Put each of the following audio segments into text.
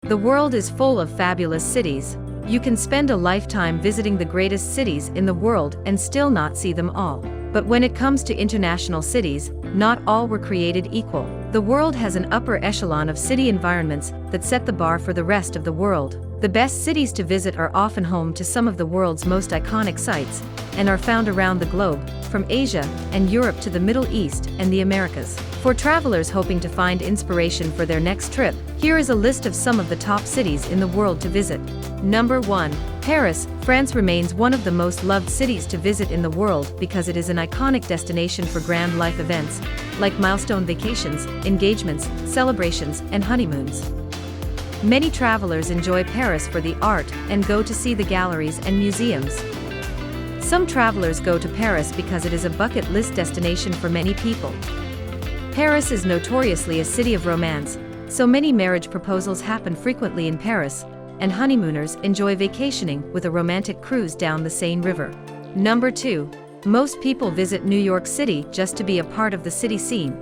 The world is full of fabulous cities. You can spend a lifetime visiting the greatest cities in the world and still not see them all. But when it comes to international cities, not all were created equal. The world has an upper echelon of city environments that set the bar for the rest of the world. The best cities to visit are often home to some of the world's most iconic sites, and are found around the globe, from Asia and Europe to the Middle East and the Americas. For travelers hoping to find inspiration for their next trip, here is a list of some of the top cities in the world to visit. Number 1. Paris, France remains one of the most loved cities to visit in the world because it is an iconic destination for grand life events, like milestone vacations, engagements, celebrations, and honeymoons. Many travelers enjoy Paris for the art and go to see the galleries and museums. Some travelers go to Paris because it is a bucket list destination for many people. Paris is notoriously a city of romance, so many marriage proposals happen frequently in Paris, and honeymooners enjoy vacationing with a romantic cruise down the Seine River. Number 2. Most people visit New York City just to be a part of the city scene.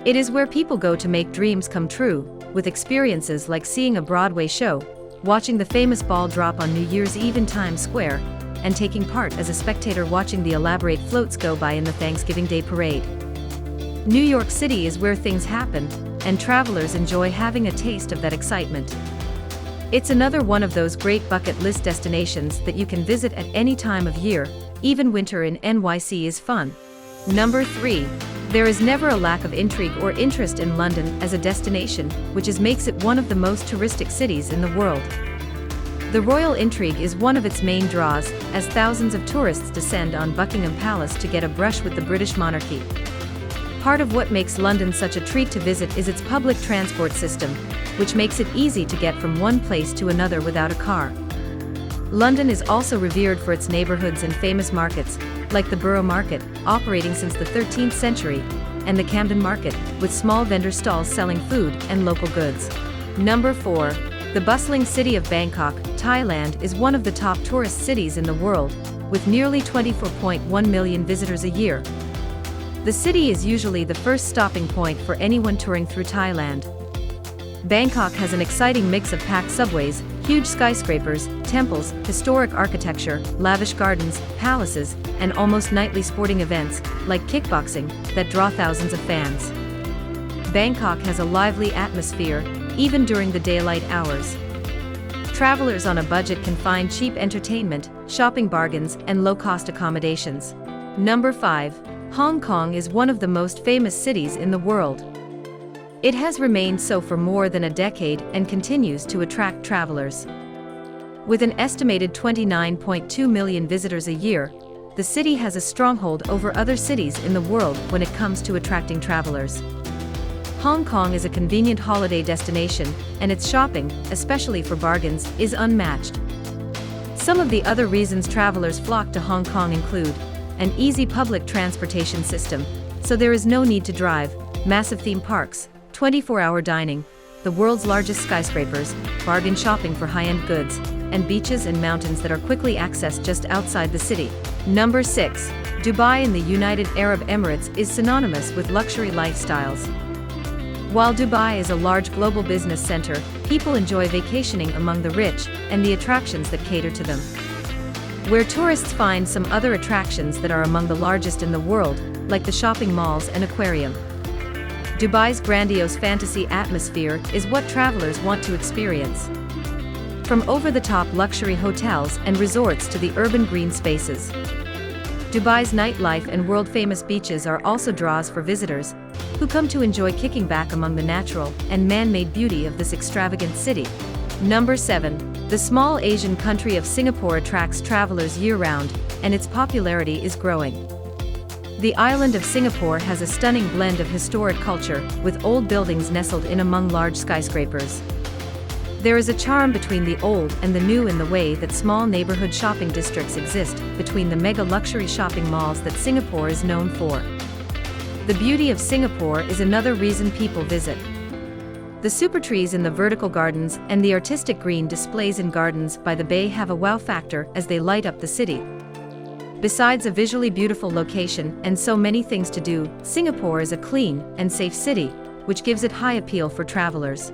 It is where people go to make dreams come true, with experiences like seeing a Broadway show, watching the famous ball drop on New Year's Eve in Times Square, and taking part as a spectator watching the elaborate floats go by in the Thanksgiving Day parade. New York City is where things happen, and travelers enjoy having a taste of that excitement. It's another one of those great bucket list destinations that you can visit at any time of year. Even winter in NYC is fun. Number 3. There is never a lack of intrigue or interest in London as a destination, which makes it one of the most touristic cities in the world. The royal intrigue is one of its main draws, as thousands of tourists descend on Buckingham Palace to get a brush with the British monarchy. Part of what makes London such a treat to visit is its public transport system, which makes it easy to get from one place to another without a car. London is also revered for its neighborhoods and famous markets, like the Borough Market, operating since the 13th century, and the Camden Market, with small vendor stalls selling food and local goods. Number 4. The bustling city of Bangkok, Thailand is one of the top tourist cities in the world, with nearly 24.1 million visitors a year. The city is usually the first stopping point for anyone touring through Thailand. Bangkok has an exciting mix of packed subways, huge skyscrapers, temples, historic architecture, lavish gardens, palaces, and almost nightly sporting events, like kickboxing, that draw thousands of fans. Bangkok has a lively atmosphere, even during the daylight hours. Travelers on a budget can find cheap entertainment, shopping bargains, and low-cost accommodations. Number 5. Hong Kong is one of the most famous cities in the world. It has remained so for more than a decade and continues to attract travelers. With an estimated 29.2 million visitors a year, the city has a stronghold over other cities in the world when it comes to attracting travelers. Hong Kong is a convenient holiday destination, and its shopping, especially for bargains, is unmatched. Some of the other reasons travelers flock to Hong Kong include an easy public transportation system, so there is no need to drive, massive theme parks, 24-hour dining, the world's largest skyscrapers, bargain shopping for high-end goods, and beaches and mountains that are quickly accessed just outside the city. Number 6. Dubai in the United Arab Emirates is synonymous with luxury lifestyles. While Dubai is a large global business center, people enjoy vacationing among the rich and the attractions that cater to them. Where tourists find some other attractions that are among the largest in the world, like the shopping malls and aquarium. Dubai's grandiose fantasy atmosphere is what travelers want to experience. From over-the-top luxury hotels and resorts to the urban green spaces. Dubai's nightlife and world-famous beaches are also draws for visitors, who come to enjoy kicking back among the natural and man-made beauty of this extravagant city. Number 7. The small Asian country of Singapore attracts travelers year-round, and its popularity is growing. The island of Singapore has a stunning blend of historic culture, with old buildings nestled in among large skyscrapers. There is a charm between the old and the new in the way that small neighborhood shopping districts exist between the mega luxury shopping malls that Singapore is known for. The beauty of Singapore is another reason people visit. The super trees in the vertical gardens and the artistic green displays in gardens by the bay have a wow factor as they light up the city. Besides a visually beautiful location and so many things to do, Singapore is a clean and safe city, which gives it high appeal for travelers.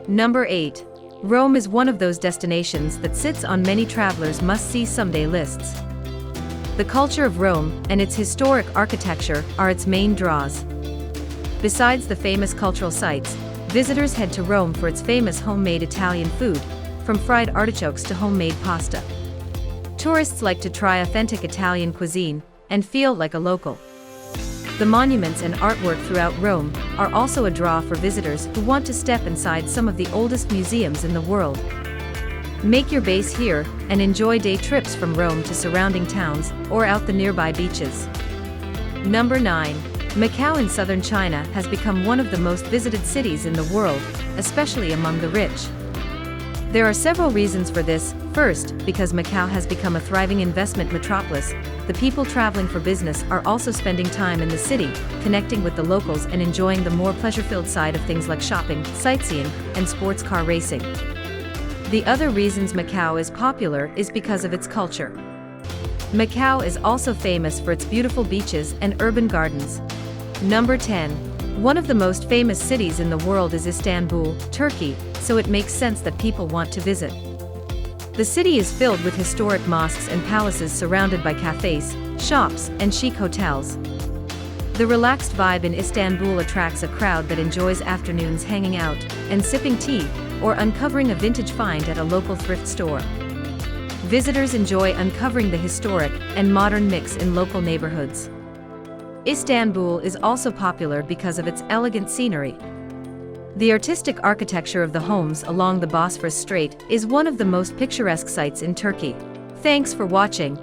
Number 8. Rome is one of those destinations that sits on many travelers' must-see someday lists. The culture of Rome and its historic architecture are its main draws. Besides the famous cultural sites, visitors head to Rome for its famous homemade Italian food, from fried artichokes to homemade pasta. Tourists like to try authentic Italian cuisine and feel like a local. The monuments and artwork throughout Rome are also a draw for visitors who want to step inside some of the oldest museums in the world. Make your base here and enjoy day trips from Rome to surrounding towns or out the nearby beaches. Number 9. Macau in southern China has become one of the most visited cities in the world, especially among the rich. There are several reasons for this. First, because Macau has become a thriving investment metropolis, the people traveling for business are also spending time in the city, connecting with the locals and enjoying the more pleasure-filled side of things like shopping, sightseeing, and sports car racing. The other reasons Macau is popular is because of its culture. Macau is also famous for its beautiful beaches and urban gardens. Number 10. One of the most famous cities in the world is Istanbul, Turkey, so it makes sense that people want to visit. The city is filled with historic mosques and palaces surrounded by cafes, shops, and chic hotels. The relaxed vibe in Istanbul attracts a crowd that enjoys afternoons hanging out and sipping tea, or uncovering a vintage find at a local thrift store. Visitors enjoy uncovering the historic and modern mix in local neighborhoods. Istanbul is also popular because of its elegant scenery. The artistic architecture of the homes along the Bosphorus Strait is one of the most picturesque sights in Turkey. Thanks for watching.